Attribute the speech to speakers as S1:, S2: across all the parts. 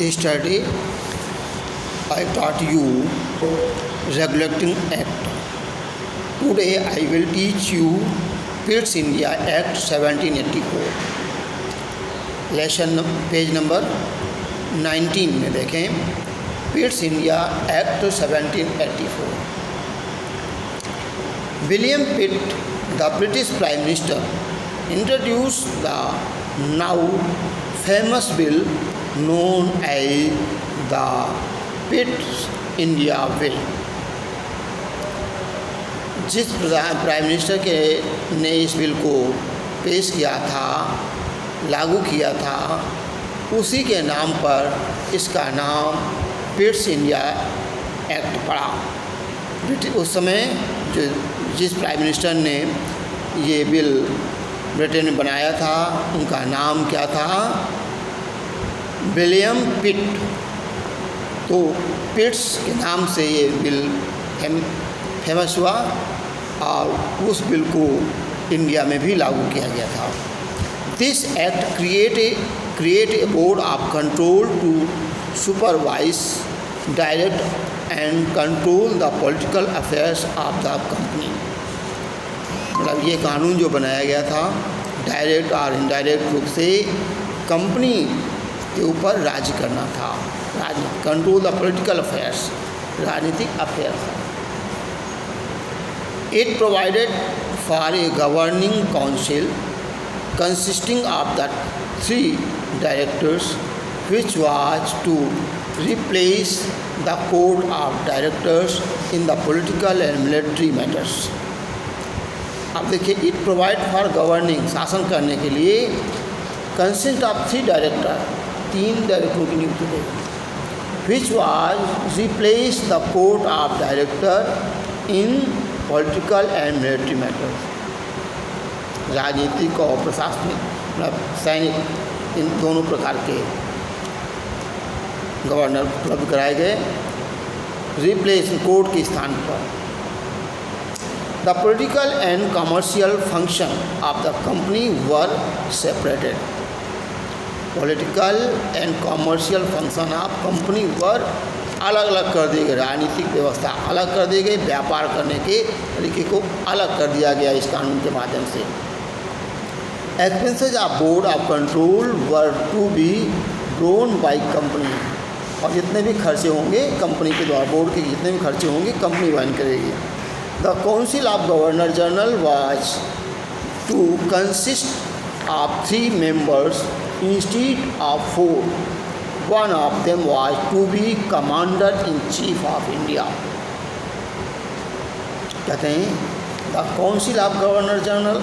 S1: Yesterday I taught you Regulating Act. Today I will teach you Pitt's India Act 1784. Lesson page number 19 में देखें Pitt's India act 1784. William pit, the British Prime Minister, introduced the now famous bill known as the Pitt's India Bill. जिस prime minister के ने इस bill को पेश किया था, लागू किया था, उसी के नाम पर इसका नाम पिट्स इंडिया एक्ट पड़ा. उस समय जो जिस प्राइम मिनिस्टर ने ये बिल ब्रिटेन में बनाया था उनका नाम क्या था? विलियम पिट. तो पिट्स के नाम से ये बिल फेमस हुआ और उस बिल को इंडिया में भी लागू किया गया था. This act create a board of control to supervise, direct and control the political affairs of the company. मतलब ये कानून जो बनाया गया था डायरेक्ट और इनडायरेक्ट रूप से कंपनी के ऊपर राज करना था. कंट्रोल द पॉलिटिकल अफेयर्स, राजनीतिक affairs. It provided for a governing council consisting of the 3 directors, which was to replace the code of directors in the political and military matters. अब देखिए, it provide for governing, शासन करने के लिए, consist of 3 director, 3 डायरेक्टरों की नियुक्ति हुई, which was replace the code of director in political and military matters. राजनीतिक और प्रशासनिक मतलब सैनिक, इन दोनों प्रकार के गवर्नर उपलब्ध कराए गए रिप्लेस कोर्ट के स्थान पर. The political and commercial function of the company were separated. Political and commercial function of company were अलग अलग कर दिए गए. राजनीतिक व्यवस्था अलग कर दी गई, व्यापार करने के तरीके को अलग कर दिया गया इस कानून के माध्यम से. Expenses of board of control were to be drawn by company. और जितने भी खर्चे होंगे कंपनी के द्वारा, बोर्ड के जितने भी खर्चे होंगे कंपनी वहन करेगी. The council of governor general was to consist of 3 members instead of 4. One of them was to be commander in chief of India. कहते हैं the council of governor general,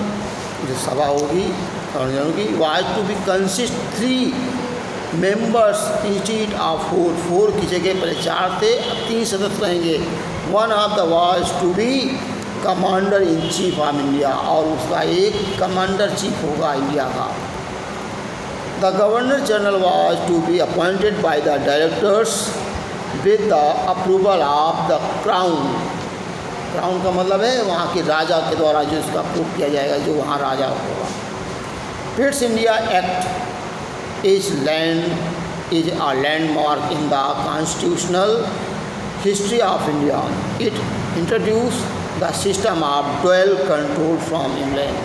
S1: जो सभा होगी गवर्नर जनरल की, was to be consist 3 members instead of 4. 4 की जगह पहले 4 थे, अब 3 सदस्य रहेंगे. One of the was to be commander in chief of India, और उसका एक कमांडर चीफ होगा इंडिया का. The Governor General was to be appointed by the directors with the approval of the Crown. Crown का मतलब है वहाँ के राजा के द्वारा जो इसका अप्रूव किया जाएगा, जो वहाँ राजा होगा. Pitt's India Act is a landmark in the constitutional history of India. It introduced the system of dual control from England.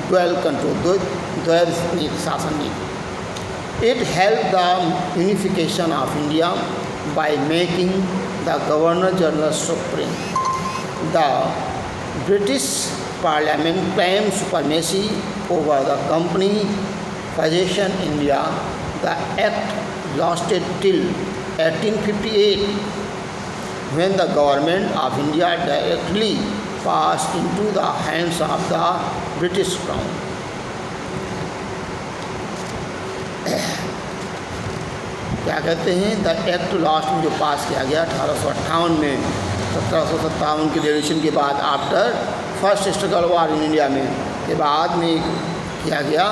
S1: Dual control, द्वैध शासन नीति. It helped the unification of India by making the Governor General supreme. The British Parliament claimed supremacy over the company possession India. The act lasted till 1858, when the government of India directly passed into the hands of the British Crown. क्या कहते हैं? The act last में जो पास किया गया 1858 में, 1757 के revolution के बाद, after first struggle war in India में के बाद में किया गया.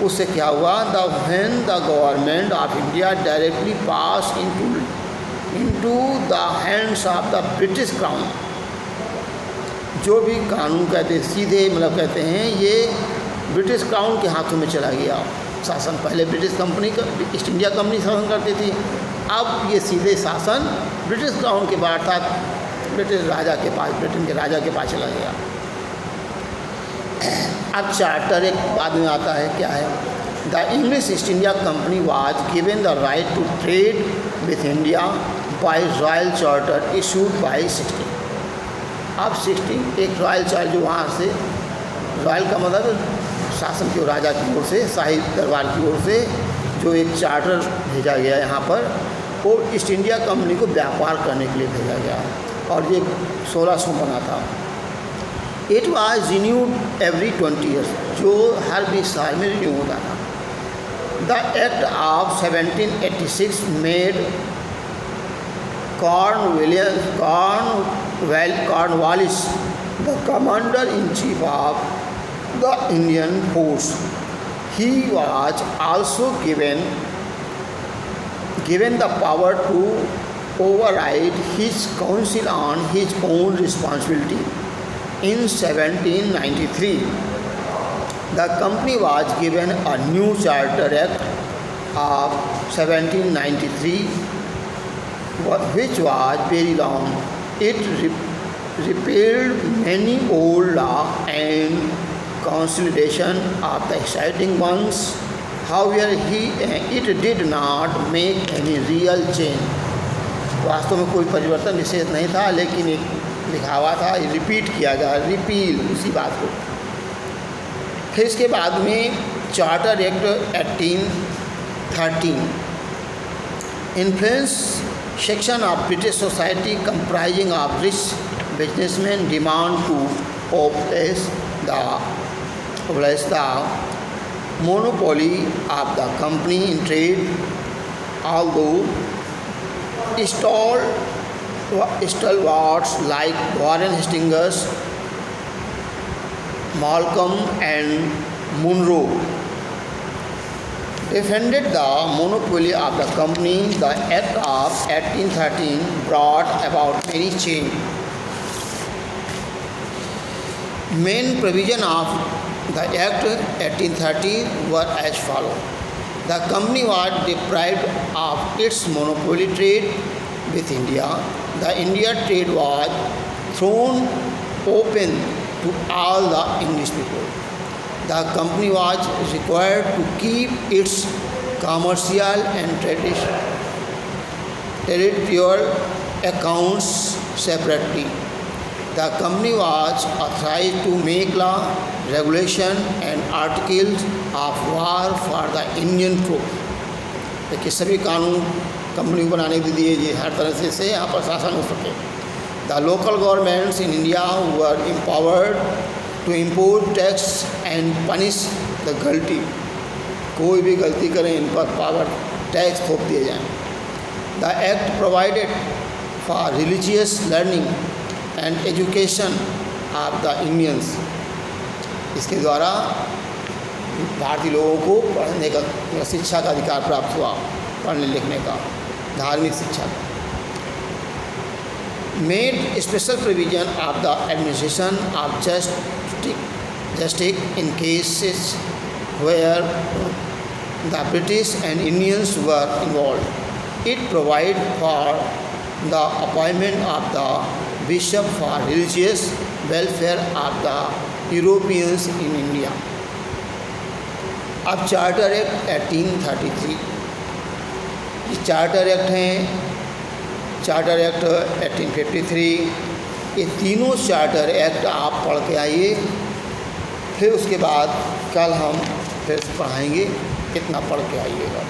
S1: उससे क्या हुआ? The when the government of India directly pass into the hands of the British crown. जो भी कानून कहते हैं सीधे मतलब कहते हैं ये ब्रिटिश क्राउन के हाथों में चला गया. शासन। पहले ब्रिटिश कंपनी का ईस्ट इंडिया कंपनी शासन करती थी, अब ये सीधे शासन ब्रिटिश क्राउन के बाद था, ब्रिटिश राजा के पास, ब्रिटेन के राजा के पास चला गया। अब चार्टर एक बाद में आता है, क्या है? The English East India Company was given the right to trade with India by royal charter issued by 16। अब 16 एक रॉयल चार्टर जो वहाँ से, रॉयल का मतलब शासन की राजा की ओर से, शाही दरबार की ओर से जो एक चार्टर भेजा गया यहाँ पर, वो ईस्ट इंडिया कंपनी को व्यापार करने के लिए भेजा गया और ये 1600 बना था। It was renewed every 20 years, जो हर 20 साल में रिन्यू होता था। The act of 1786 made Cornwallis the commander in chief of the Indian force. He was also given the power to override his council on his own responsibility. In 1793, the company was given a new Charter Act of 1793, which was very long. It repealed many old laws and consolidation of the exciting ones. However, it did not make any real change. वास्तव में कोई परिवर्तन विशेष नहीं था, लेकिन एक दिखावा था, रिपीट किया गया, रिपील उसी बात को। फिर इसके बाद में charter act 1813 influence section of British society comprising of rich businessman demand to abolish the monopoly of the company in trade, although stalwarts like Warren Hastings, Malcolm and Munro defended the monopoly of the company. The Act of 1813 brought about many changes. Main provision of the Act 1813 were as follows. The company was deprived of its monopoly trade with India. The India trade was thrown open to all the English people. The company was required to keep its commercial and territorial accounts separately. The company was authorized to make law, regulation and articles of war for the Indian troops. देखिए सभी कानून company को बनाने के दिए ये हर तरह से यहाँ पर शासन हो सके। The local governments in India were empowered to impose tax and punish the guilty. कोई भी गलती करें इन पर पावर टैक्स थोप दिए जाएँ। The act provided for religious learning and education of the Indians. इसके द्वारा भारतीय लोगों को पढ़ने का, शिक्षा का अधिकार प्राप्त हुआ, पढ़ने लिखने का, धार्मिक शिक्षा का। Made special provision of the administration of justice in cases where the British and Indians were involved. It provided for the appointment of the bishop for religious welfare of the Europeans in India. अब charter act 1833, ये charter act हैं, charter act 1853, ये तीनों charter act आप पढ़ के आइए। फिर उसके बाद कल हम फिर पढ़ाएंगे, कितना पढ़ के आइएगा।